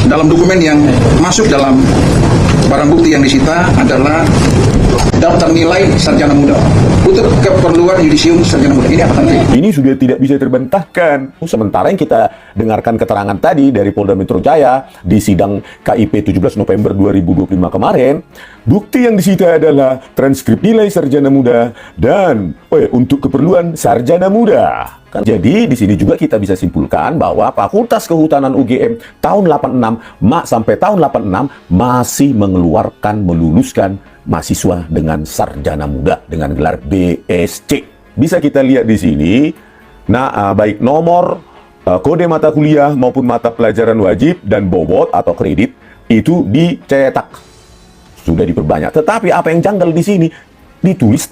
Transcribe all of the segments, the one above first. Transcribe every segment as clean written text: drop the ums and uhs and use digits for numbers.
dalam dokumen yang masuk dalam barang bukti yang disita adalah daftar nilai sarjana muda untuk keperluan yudisium sarjana muda. Ini apa nanti? Ini sudah tidak bisa terbantahkan. Sementara yang kita dengarkan keterangan tadi dari Polda Metro Jaya di sidang KIP 17 November 2025 kemarin, bukti yang disita adalah transkrip nilai sarjana muda dan untuk keperluan sarjana muda. Jadi di sini juga kita bisa simpulkan bahwa Fakultas Kehutanan UGM tahun 86 sampai tahun 86 masih meluluskan mahasiswa dengan sarjana muda dengan gelar BSc. Bisa kita lihat di sini, baik nomor, kode mata kuliah maupun mata pelajaran wajib dan bobot atau kredit itu dicetak, sudah diperbanyak. Tetapi apa yang janggal di sini, ditulis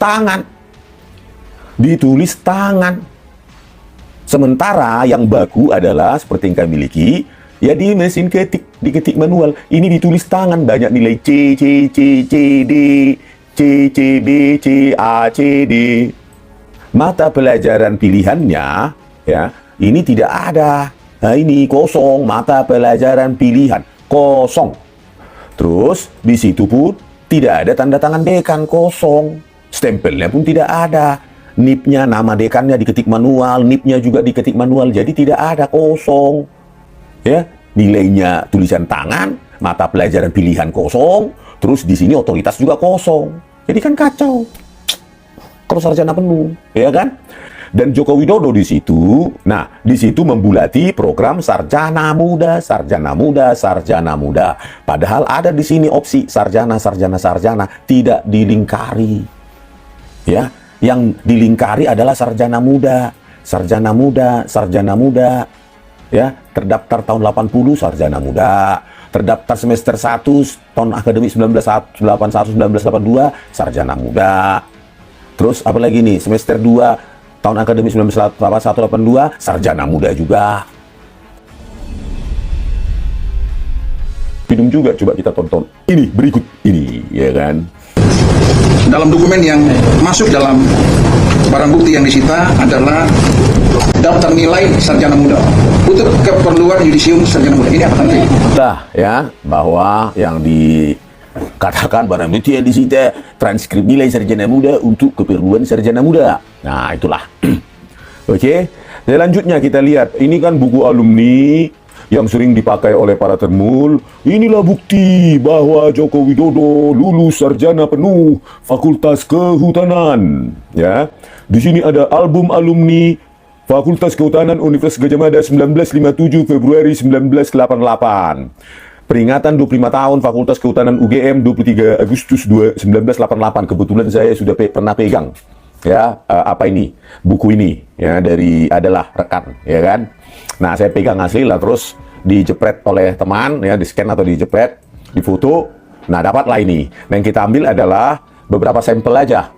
tangan. Sementara yang baku adalah seperti yang kami miliki, ya di mesin ketik, diketik manual. Ini ditulis tangan, banyak nilai C, C, C, C, D, C, C, B, C, A, C, D. Mata pelajaran pilihannya, ya, ini tidak ada. Nah, ini kosong, mata pelajaran pilihan, kosong. Terus, di situ pun tidak ada tanda tangan dekan, kosong. Stempelnya pun tidak ada. NIP-nya, nama dekannya diketik manual, NIP-nya juga diketik manual, jadi tidak ada, kosong. Ya, nilainya tulisan tangan, mata pelajaran pilihan kosong, terus di sini otoritas juga kosong. Jadi kan kacau. Kalau sarjana penuh, ya kan? Dan Joko Widodo di situ, di situ membulati program sarjana muda, sarjana muda, sarjana muda. Padahal ada di sini opsi sarjana, tidak dilingkari. Ya. Yang dilingkari adalah sarjana muda, ya, terdaftar tahun 80 sarjana muda, terdaftar semester 1 tahun akademik 1981-1982 sarjana muda. Terus apa lagi nih, semester 2 tahun akademik 1981-82 sarjana muda juga. Film juga coba kita tonton. Ini berikut ini, ya kan? Dalam dokumen yang masuk dalam barang bukti yang disita adalah daftar nilai sarjana muda untuk keperluan yudisium sarjana muda. Ini apa nanti? Ya, bahwa yang dikatakan barang bukti yang disita transkrip nilai sarjana muda untuk keperluan sarjana muda. Nah, itulah. Oke. Selanjutnya kita lihat, ini kan buku alumni yang sering dipakai oleh para termul. Inilah bukti bahwa Joko Widodo lulus sarjana penuh Fakultas Kehutanan. Ya, di sini ada album alumni Fakultas Kehutanan Universitas Gadjah Mada 1957 Februari 1988. Peringatan 25 tahun Fakultas Kehutanan UGM 23 Agustus 1988. Kebetulan saya sudah pernah pegang. Ya, buku ini ya adalah rekan, ya kan. Nah, saya pegang asli lah, terus dijepret oleh teman, ya, di scan atau dijepret, difoto. Nah, dapatlah ini. Nah, yang kita ambil adalah beberapa sampel aja,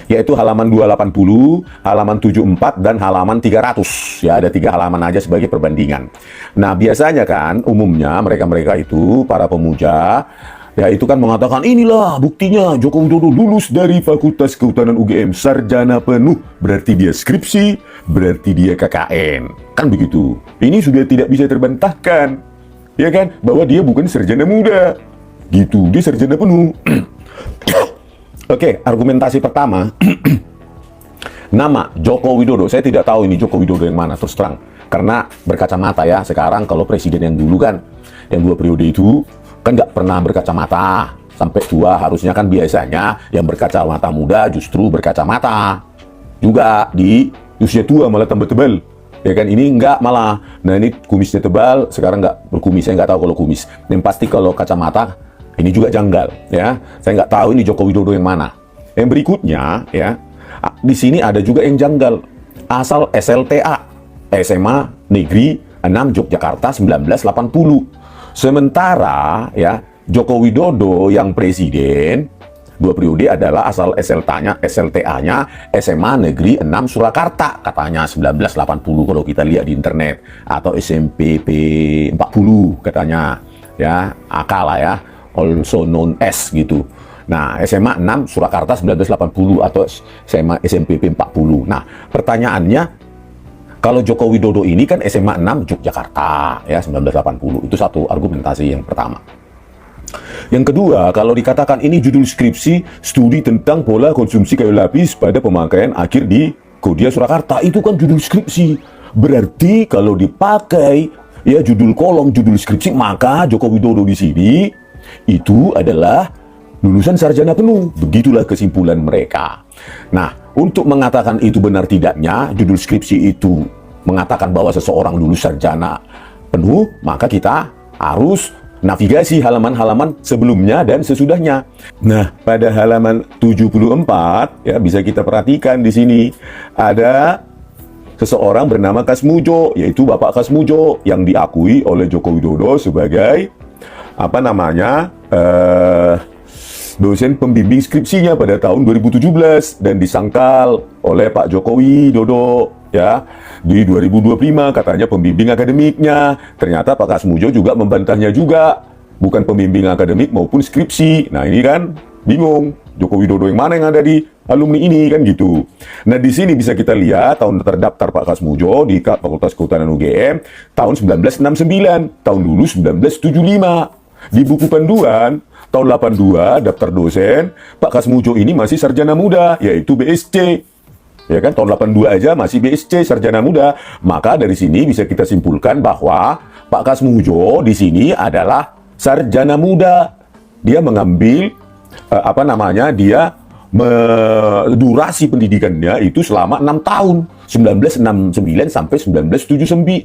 yaitu halaman 280, halaman 74, dan halaman 300. Ya, ada 3 halaman aja sebagai perbandingan. Nah, biasanya kan, umumnya mereka-mereka itu, para pemuja, ya itu kan mengatakan, inilah buktinya Joko Widodo lulus dari Fakultas Kehutanan UGM sarjana penuh, berarti dia skripsi, berarti dia KKN. Kan begitu. Ini sudah tidak bisa terbantahkan, ya kan, bahwa dia bukan sarjana muda. Gitu, dia sarjana penuh. Oke, argumentasi pertama. Nama Joko Widodo, saya tidak tahu ini Joko Widodo yang mana, terus terang. Karena berkacamata ya, sekarang kalau presiden yang dulu kan, yang 2 periode itu, kan nggak pernah berkacamata sampai tua. Harusnya kan biasanya yang berkacamata muda justru berkacamata juga di usia tua, malah tambah tebal, ya kan. Ini nggak, malah, nah ini kumisnya tebal, sekarang nggak berkumis. Saya nggak tahu kalau kumis. Yang pasti kalau kacamata ini juga janggal, ya. Saya nggak tahu ini Joko Widodo yang mana. Yang berikutnya, ya, di sini ada juga yang janggal, asal SLTA, SMA Negeri 6 Yogyakarta 1980. Sementara ya Joko Widodo yang presiden 2 periode adalah asal SLTA-nya SMA Negeri 6 Surakarta, katanya 1980 kalau kita lihat di internet, atau SMPP 40 katanya, ya, akal lah ya, also known as gitu. Nah, SMA 6 Surakarta 1980 atau SMA SMPP 40. Nah, pertanyaannya, Kalau Joko Widodo ini kan SMA 6 Yogyakarta ya 1980. Itu satu argumentasi yang pertama. Yang kedua, kalau dikatakan ini judul skripsi studi tentang pola konsumsi kayu lapis pada pemakaian akhir di Kodia Surakarta, itu kan judul skripsi. Berarti kalau dipakai ya judul kolom judul skripsi, maka Joko Widodo di sini itu adalah lulusan sarjana penuh. Begitulah kesimpulan mereka. Nah, untuk mengatakan itu benar tidaknya, judul skripsi itu mengatakan bahwa seseorang lulus sarjana penuh, maka kita harus navigasi halaman-halaman sebelumnya dan sesudahnya. Nah, pada halaman 74 ya bisa kita perhatikan di sini ada seseorang bernama Kasmujo, yaitu Bapak Kasmujo yang diakui oleh Joko Widodo sebagai dosen pembimbing skripsinya pada tahun 2017 dan disangkal oleh Pak Jokowi Dodo ya di 2025 katanya pembimbing akademiknya. Ternyata Pak Kasmujo juga membantahnya juga, bukan pembimbing akademik maupun skripsi. Nah ini kan bingung, Joko Widodo yang mana yang ada di alumni ini kan gitu. Nah di sini bisa kita lihat tahun terdaftar Pak Kasmujo di Fakultas Kehutanan UGM tahun 1969, tahun lulus 1975. Di buku panduan tahun 82 daftar dosen, Pak Kasmujo ini masih sarjana muda, yaitu BSc. Ya kan, tahun 82 aja masih BSc, sarjana muda. Maka dari sini bisa kita simpulkan bahwa Pak Kasmujo di sini adalah sarjana muda. Dia mengambil durasi pendidikannya itu selama 6 tahun, 1969 sampai 1975, 6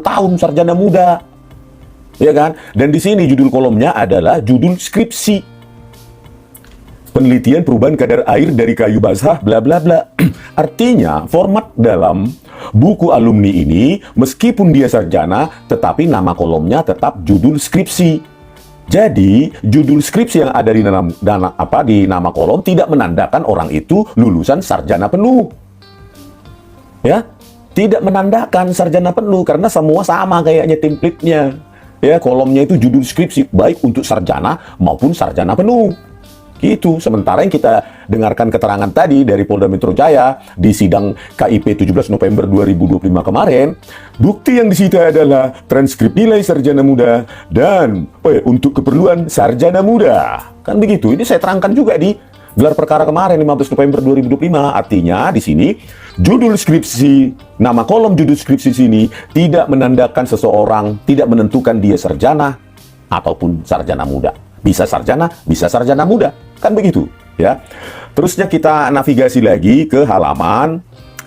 tahun sarjana muda. Ya kan? Dan di sini judul kolomnya adalah judul skripsi. Penelitian perubahan kadar air dari kayu basah bla bla bla. Artinya, format dalam buku alumni ini meskipun dia sarjana, tetapi nama kolomnya tetap judul skripsi. Jadi, judul skripsi yang ada di nama kolom tidak menandakan orang itu lulusan sarjana penuh. Ya, tidak menandakan sarjana penuh karena semua sama kayaknya template-nya. Ya, kolomnya itu judul skripsi baik untuk sarjana maupun sarjana penuh. Gitu. Sementara yang kita dengarkan keterangan tadi dari Polda Metro Jaya di sidang KIP 17 November 2025 kemarin, bukti yang disita adalah transkrip nilai sarjana muda dan untuk keperluan sarjana muda. Kan begitu. Ini saya terangkan juga di gelar perkara kemarin 15 November 2025. Artinya di sini judul skripsi, nama kolom judul skripsi sini tidak menandakan seseorang, tidak menentukan dia sarjana ataupun sarjana muda. Bisa sarjana muda. Kan begitu, ya. Terusnya kita navigasi lagi ke halaman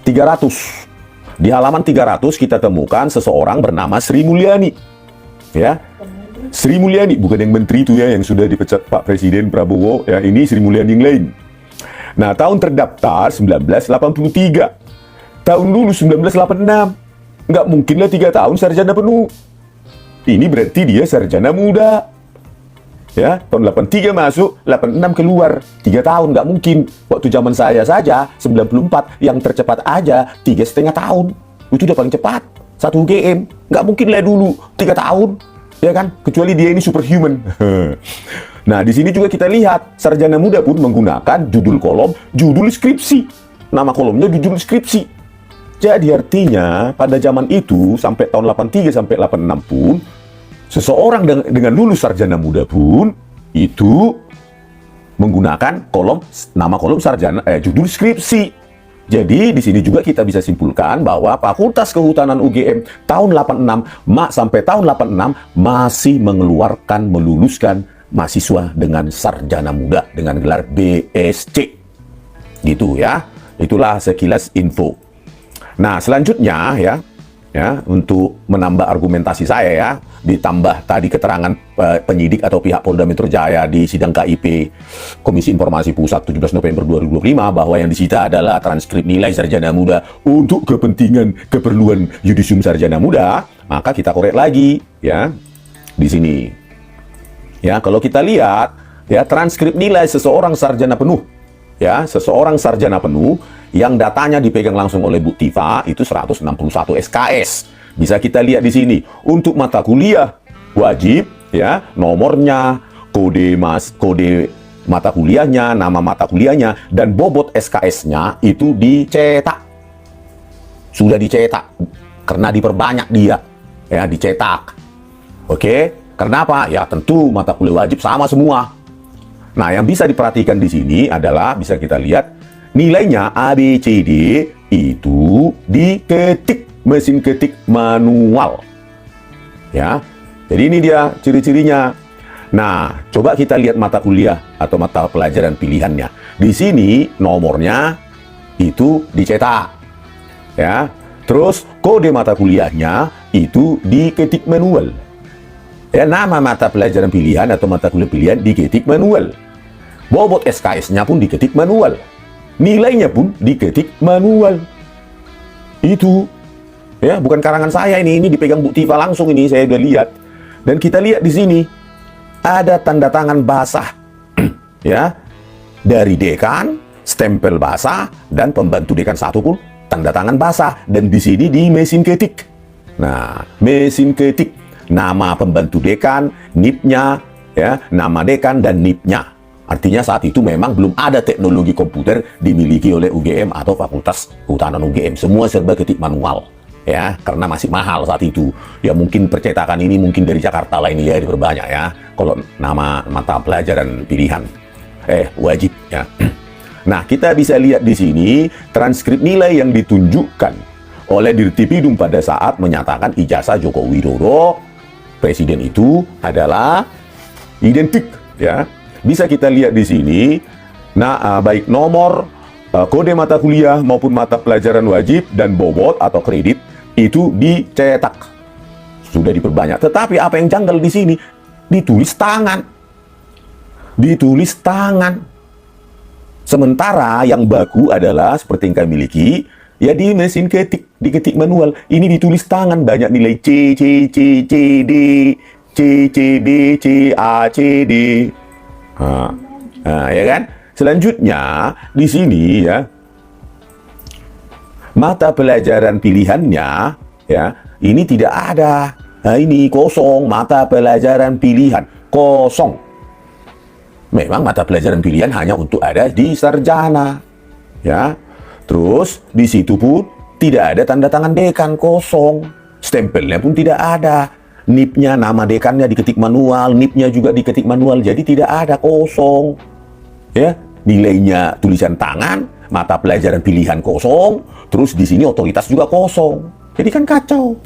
300. Di halaman 300 kita temukan seseorang bernama Sri Mulyani. Ya. Sri Mulyani, bukan yang menteri itu ya, yang sudah dipecat Pak Presiden Prabowo, ya, ini Sri Mulyani yang lain. Nah, tahun terdaftar 1983. Tahun lulus 1986. Nggak mungkinlah 3 tahun sarjana penuh. Ini berarti dia sarjana muda. Ya, tahun 83 masuk, 86 keluar. 3 tahun, nggak mungkin. Waktu zaman saya saja, 94, yang tercepat aja 3,5 tahun. Itu udah paling cepat. 1 UGM. Nggak mungkin lah dulu 3 tahun. Ya kan? Kecuali dia ini superhuman. Nah, di sini juga kita lihat sarjana muda pun menggunakan judul kolom, judul skripsi. Nama kolomnya judul skripsi. Jadi artinya pada zaman itu sampai tahun 83 sampai 86 pun seseorang dengan lulus sarjana muda pun itu menggunakan nama kolom sarjana judul skripsi. Jadi di sini juga kita bisa simpulkan bahwa Fakultas Kehutanan UGM tahun 86 sampai tahun 86 masih meluluskan mahasiswa dengan sarjana muda dengan gelar BSc. Gitu ya. Itulah sekilas info. Nah, selanjutnya ya untuk menambah argumentasi saya ya, ditambah tadi keterangan penyidik atau pihak Polda Metro Jaya di sidang KIP Komisi Informasi Pusat 17 November 2025 bahwa yang disita adalah transkrip nilai sarjana muda untuk keperluan yudisium sarjana muda, maka kita korek lagi ya di sini. Ya, kalau kita lihat ya transkrip nilai seseorang sarjana penuh yang datanya dipegang langsung oleh Bu Tifa itu 161 SKS. Bisa kita lihat di sini. Untuk mata kuliah wajib ya, nomornya, kode mata kuliahnya, nama mata kuliahnya dan bobot SKS-nya itu dicetak. sudah dicetak karena diperbanyak dia, ya, dicetak. Oke, karena apa? Ya tentu mata kuliah wajib sama semua. Nah, yang bisa diperhatikan di sini adalah bisa kita lihat nilainya A, B, C, D itu diketik mesin ketik manual. Ya, jadi ini dia ciri-cirinya. Nah, coba kita lihat mata kuliah atau mata pelajaran pilihannya. Di sini nomornya itu dicetak. Ya. Terus kode mata kuliahnya itu diketik manual. Ya, nama mata pelajaran pilihan atau mata kuliah pilihan diketik manual. Bobot SKS-nya pun diketik manual. Nilainya pun diketik manual. Itu ya, bukan karangan saya ini dipegang Bu Tifa langsung, ini saya udah lihat. Dan kita lihat di sini ada tanda tangan basah ya, dari dekan, stempel basah, dan pembantu dekan satu pun tanda tangan basah. Dan di sini di mesin ketik. Nah, mesin ketik, nama pembantu dekan, NIP-nya, ya, nama dekan dan NIP-nya. Artinya saat itu memang belum ada teknologi komputer dimiliki oleh UGM atau Fakultas Kehutanan UGM. Semua serba ketik manual. Ya, karena masih mahal saat itu. Ya, mungkin percetakan ini mungkin dari Jakarta lah ini ya, diperbanyak ya. Kalau nama mata pelajaran pilihan wajib ya. Nah, kita bisa lihat di sini transkrip nilai yang ditunjukkan oleh Dirtipidum pada saat menyatakan ijazah Joko Widodo presiden itu adalah identik ya. Bisa kita lihat di sini. Nah, baik nomor, kode mata kuliah maupun mata pelajaran wajib dan bobot atau kredit itu dicetak, sudah diperbanyak. Tetapi apa yang janggal di sini, ditulis tangan, sementara yang baku adalah seperti yang kami miliki ya di mesin ketik, diketik manual. Ini ditulis tangan, banyak nilai C, C, C, C, D, C, C, B, C, A, C, D. Ya kan? Selanjutnya di sini ya, mata pelajaran pilihannya ya, ini tidak ada. Nah, ini kosong, mata pelajaran pilihan kosong. Memang mata pelajaran pilihan hanya untuk ada di sarjana. Ya. Terus di situ pun tidak ada tanda tangan dekan, kosong. Stempelnya pun tidak ada. NIP-nya, nama dekannya diketik manual, NIP-nya juga diketik manual. Jadi tidak ada, kosong. Ya, nilainya tulisan tangan, mata pelajaran pilihan kosong, terus di sini otoritas juga kosong. Jadi kan kacau.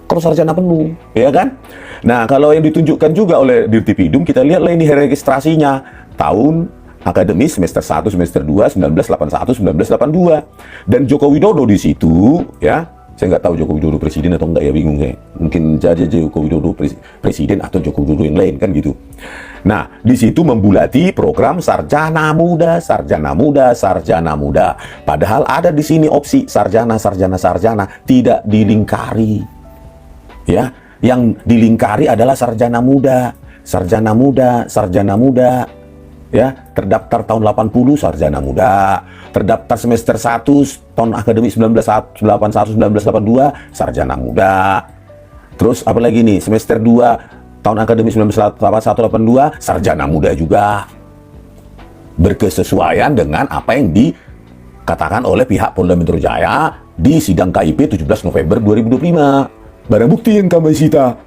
Kalau sarjana penuh, ya kan? Nah, kalau yang ditunjukkan juga oleh Dirtipidum, kita lihatlah ini registrasinya. Tahun akademis semester 1, semester 2, 1981, 1982. Dan Joko Widodo di situ, ya. Saya nggak tahu Joko Widodo presiden atau enggak ya, bingung saya. Mungkin saja Joko Widodo presiden atau Joko Widodo yang lain kan gitu. Nah, di situ membulati program sarjana muda, sarjana muda, sarjana muda. Padahal ada di sini opsi sarjana, sarjana, sarjana, tidak dilingkari. Ya, yang dilingkari adalah sarjana muda, sarjana muda, sarjana muda. Ya, terdaftar tahun 80 sarjana muda, terdaftar semester 1 tahun akademik 1981 1982 sarjana muda. Terus apalagi nih, semester 2 tahun akademik 1981 82 sarjana muda juga. Berkesesuaian dengan apa yang dikatakan oleh pihak Polda Metro Jaya di sidang KIP 17 November 2025. Barang bukti yang kami sita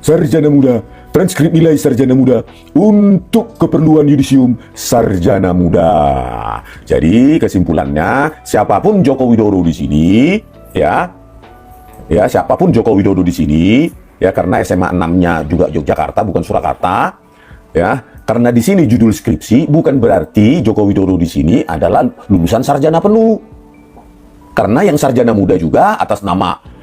sarjana muda, transkrip nilai sarjana muda untuk keperluan yudisium sarjana muda. Jadi kesimpulannya, siapapun Joko Widodo di sini, ya siapapun Joko Widodo di sini, ya karena SMA 6-nya juga Yogyakarta bukan Surakarta, ya karena di sini judul skripsi bukan berarti Joko Widodo di sini adalah lulusan sarjana penuh. Karena yang sarjana muda juga atas nama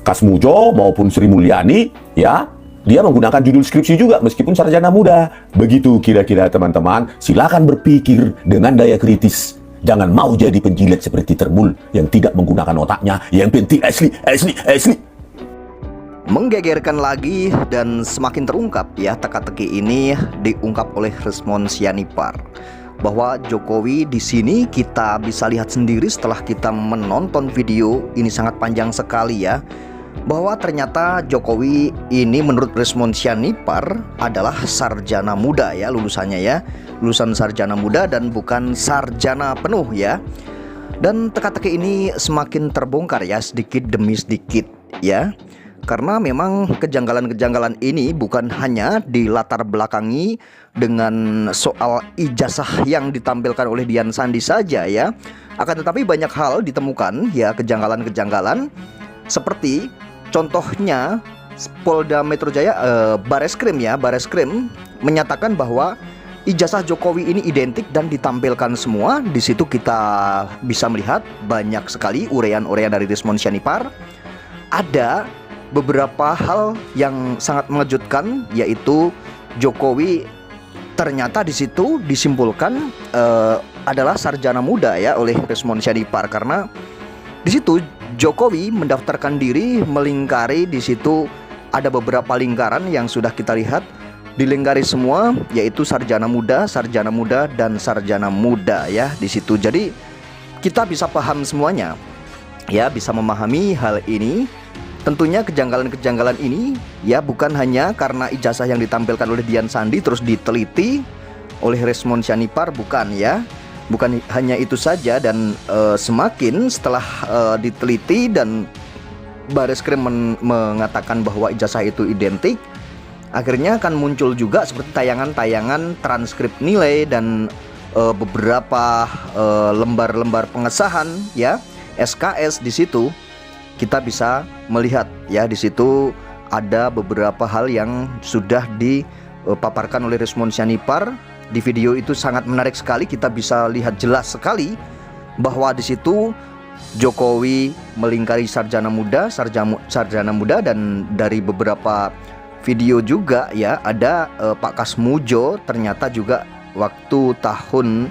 Kasmujo maupun Sri Mulyani, ya dia menggunakan judul skripsi juga meskipun sarjana muda. Begitu kira-kira teman-teman, silakan berpikir dengan daya kritis. Jangan mau jadi penjilat seperti Termul yang tidak menggunakan otaknya. Yang penting asli. Menggegerkan lagi dan semakin terungkap ya, teka-teki ini diungkap oleh Resmond Sianipar. Bahwa Jokowi di sini kita bisa lihat sendiri setelah kita menonton video ini, sangat panjang sekali ya, bahwa ternyata Jokowi ini menurut Resmond Sianipar adalah sarjana muda ya, lulusannya ya, lulusan sarjana muda dan bukan sarjana penuh ya. Dan teka-teki ini semakin terbongkar ya, sedikit demi sedikit ya. Karena memang kejanggalan-kejanggalan ini bukan hanya dilatar belakangi dengan soal ijazah yang ditampilkan oleh Dian Sandi saja ya. Akan tetapi banyak hal ditemukan ya, kejanggalan-kejanggalan seperti contohnya Polda Metro Jaya, Bareskrim menyatakan bahwa ijazah Jokowi ini identik dan ditampilkan semua. Di situ kita bisa melihat banyak sekali urean-urean dari Rismon Sianipar. Ada beberapa hal yang sangat mengejutkan, yaitu Jokowi ternyata di situ disimpulkan adalah sarjana muda ya oleh Rismon Sianipar, karena di situ Jokowi mendaftarkan diri melingkari, di situ ada beberapa lingkaran yang sudah kita lihat dilingkari semua, yaitu sarjana muda, dan sarjana muda ya di situ. Jadi kita bisa paham semuanya ya, bisa memahami hal ini. Tentunya kejanggalan-kejanggalan ini ya bukan hanya karena ijazah yang ditampilkan oleh Dian Sandi terus diteliti oleh Rismon Sianipar, bukan ya. Bukan hanya itu saja, dan semakin setelah diteliti dan Bareskrim mengatakan bahwa ijazah itu identik, akhirnya akan muncul juga seperti tayangan-tayangan transkrip nilai dan beberapa lembar-lembar pengesahan ya, SKS. Di situ kita bisa melihat ya, di situ ada beberapa hal yang sudah dipaparkan oleh Rismon Sianipar. Di video itu sangat menarik sekali, kita bisa lihat jelas sekali bahwa di situ Jokowi melingkari sarjana muda, dan dari beberapa video juga ya ada Pak Kasmujo ternyata juga waktu tahun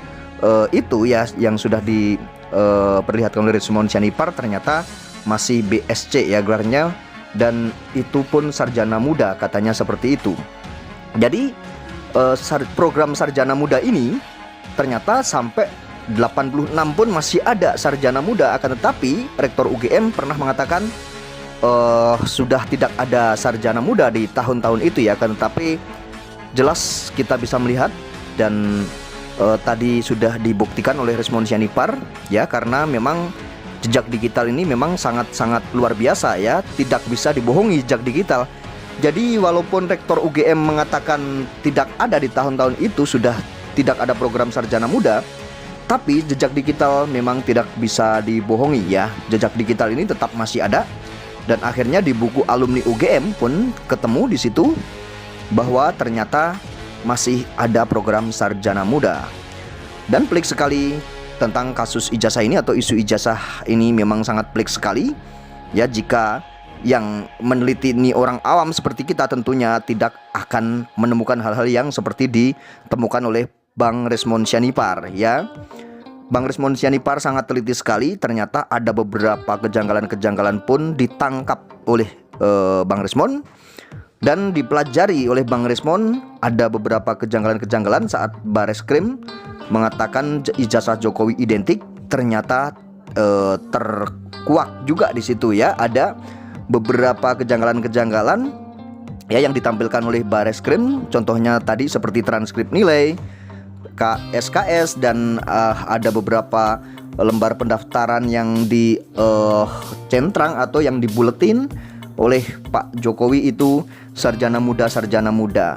itu ya yang sudah diperlihatkan oleh Rismon Sianipar ternyata masih BSC ya gelarnya, dan itu pun sarjana muda katanya seperti itu. Jadi program sarjana muda ini ternyata sampai 86 pun masih ada sarjana muda. Akan tetapi Rektor UGM pernah mengatakan sudah tidak ada sarjana muda di tahun-tahun itu ya. Akan tetapi jelas kita bisa melihat, dan tadi sudah dibuktikan oleh Rismon Sianipar ya, karena memang jejak digital ini memang sangat-sangat luar biasa ya, tidak bisa dibohongi jejak digital. Jadi walaupun Rektor UGM mengatakan tidak ada di tahun-tahun itu, sudah tidak ada program sarjana muda, tapi jejak digital memang tidak bisa dibohongi ya. Jejak digital ini tetap masih ada, dan akhirnya di buku alumni UGM pun ketemu di situ bahwa ternyata masih ada program sarjana muda. Dan pelik sekali tentang kasus ijazah ini atau isu ijazah ini, memang sangat pelik sekali ya. Jika yang meneliti ini orang awam seperti kita, tentunya tidak akan menemukan hal-hal yang seperti ditemukan oleh Bang Rismon Sianipar ya. Bang Rismon Sianipar sangat teliti sekali, ternyata ada beberapa kejanggalan-kejanggalan pun ditangkap oleh Bang Rismon dan dipelajari oleh Bang Rismon. Ada beberapa kejanggalan-kejanggalan saat Bareskrim mengatakan ijazah Jokowi identik, ternyata terkuak juga di situ ya. Ada beberapa kejanggalan-kejanggalan ya yang ditampilkan oleh Bareskrim, contohnya tadi seperti transkrip nilai, SKS, dan ada beberapa lembar pendaftaran yang dicentrang atau yang dibuletin oleh Pak Jokowi itu sarjana muda.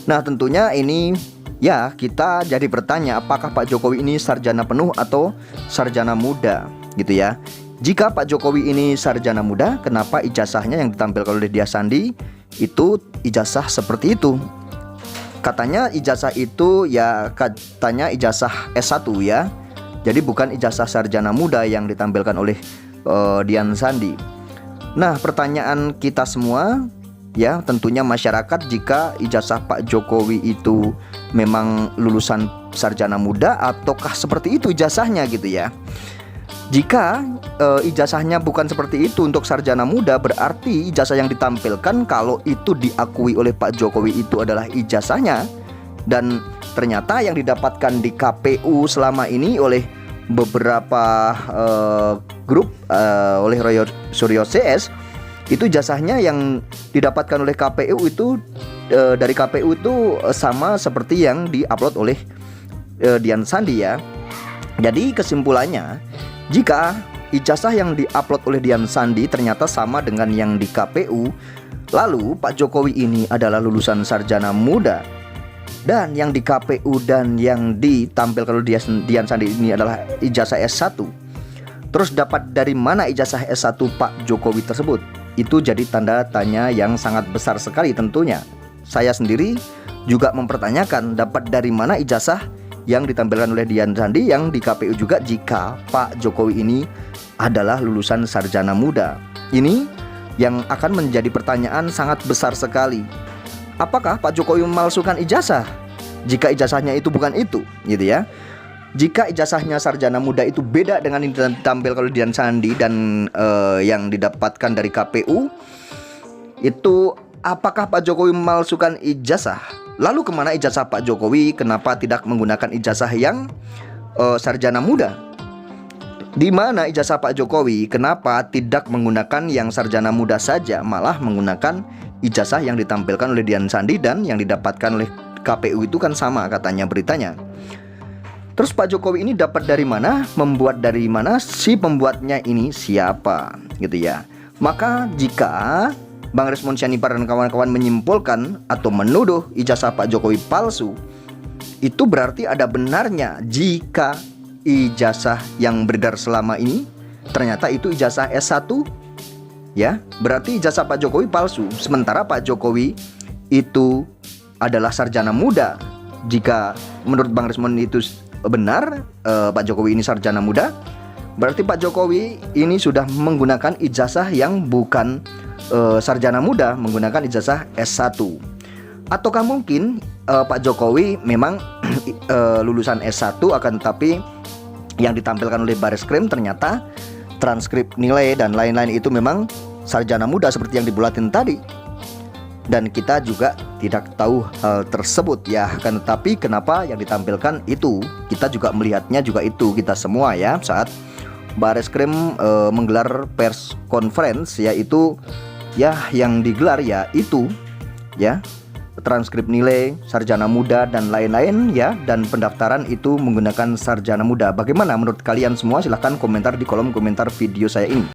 Nah tentunya ini ya kita jadi bertanya, apakah Pak Jokowi ini sarjana penuh atau sarjana muda gitu ya. Jika Pak Jokowi ini sarjana muda, kenapa ijazahnya yang ditampilkan oleh Dian Sandi itu ijazah seperti itu? Katanya ijazah itu ya, katanya ijazah S1 ya. Jadi bukan ijazah sarjana muda yang ditampilkan oleh Dian Sandi. Nah pertanyaan kita semua ya, tentunya masyarakat, jika ijazah Pak Jokowi itu memang lulusan sarjana muda ataukah seperti itu ijazahnya gitu ya. Jika ijazahnya bukan seperti itu untuk sarjana muda, berarti ijazah yang ditampilkan kalau itu diakui oleh Pak Jokowi itu adalah ijazahnya. Dan ternyata yang didapatkan di KPU selama ini oleh beberapa grup, oleh Roy Suryo CS, itu ijazahnya yang didapatkan oleh KPU itu dari KPU itu sama seperti yang diupload oleh Dian Sandi ya. Jadi kesimpulannya Jika ijazah yang diupload oleh Dian Sandi ternyata sama dengan yang di KPU, lalu Pak Jokowi ini adalah lulusan sarjana muda, dan yang di KPU dan yang ditampilkan oleh Dian Sandi ini adalah ijazah S1, terus dapat dari mana ijazah S1 Pak Jokowi tersebut? Itu jadi tanda tanya yang sangat besar sekali tentunya. Saya sendiri juga mempertanyakan dapat dari mana ijazah yang ditampilkan oleh Dian Sandi yang di KPU juga jika Pak Jokowi ini adalah lulusan sarjana muda. Ini yang akan menjadi pertanyaan sangat besar sekali. Apakah Pak Jokowi memalsukan ijazah? Jika ijazahnya itu bukan itu, gitu ya. Jika ijazahnya sarjana muda itu beda dengan yang ditampilkan oleh Dian Sandi dan yang didapatkan dari KPU, itu apakah Pak Jokowi memalsukan ijazah? Lalu kemana ijazah Pak Jokowi? Kenapa tidak menggunakan ijazah yang sarjana muda? Di mana ijazah Pak Jokowi? Kenapa tidak menggunakan yang sarjana muda saja, malah menggunakan ijazah yang ditampilkan oleh Dian Sandi dan yang didapatkan oleh KPU itu kan sama katanya beritanya. Terus Pak Jokowi ini dapat dari mana? Membuat dari mana? Si pembuatnya ini siapa? Gitu ya. Maka jika Bang Resmond Sianipar dan kawan-kawan menyimpulkan atau menuduh ijazah Pak Jokowi palsu, itu berarti ada benarnya jika ijazah yang beredar selama ini ternyata itu ijazah S1, ya, berarti ijazah Pak Jokowi palsu. Sementara Pak Jokowi itu adalah sarjana muda. Jika menurut Bang Resmond itu benar, Pak Jokowi ini sarjana muda, berarti Pak Jokowi ini sudah menggunakan ijazah yang bukan sarjana muda, menggunakan ijazah S1. Ataukah mungkin Pak Jokowi memang lulusan S1 akan tetapi yang ditampilkan oleh Bareskrim ternyata transkrip nilai dan lain-lain itu memang sarjana muda seperti yang dibulatin tadi. Dan kita juga tidak tahu hal tersebut ya. Kan tetapi kenapa yang ditampilkan itu, kita juga melihatnya juga itu, kita semua ya, saat Bareskrim menggelar pers conference, yaitu ya yang digelar ya itu ya transkrip nilai sarjana muda dan lain-lain ya, dan pendaftaran itu menggunakan sarjana muda. Bagaimana menurut kalian semua? Silahkan komentar di kolom komentar video saya ini.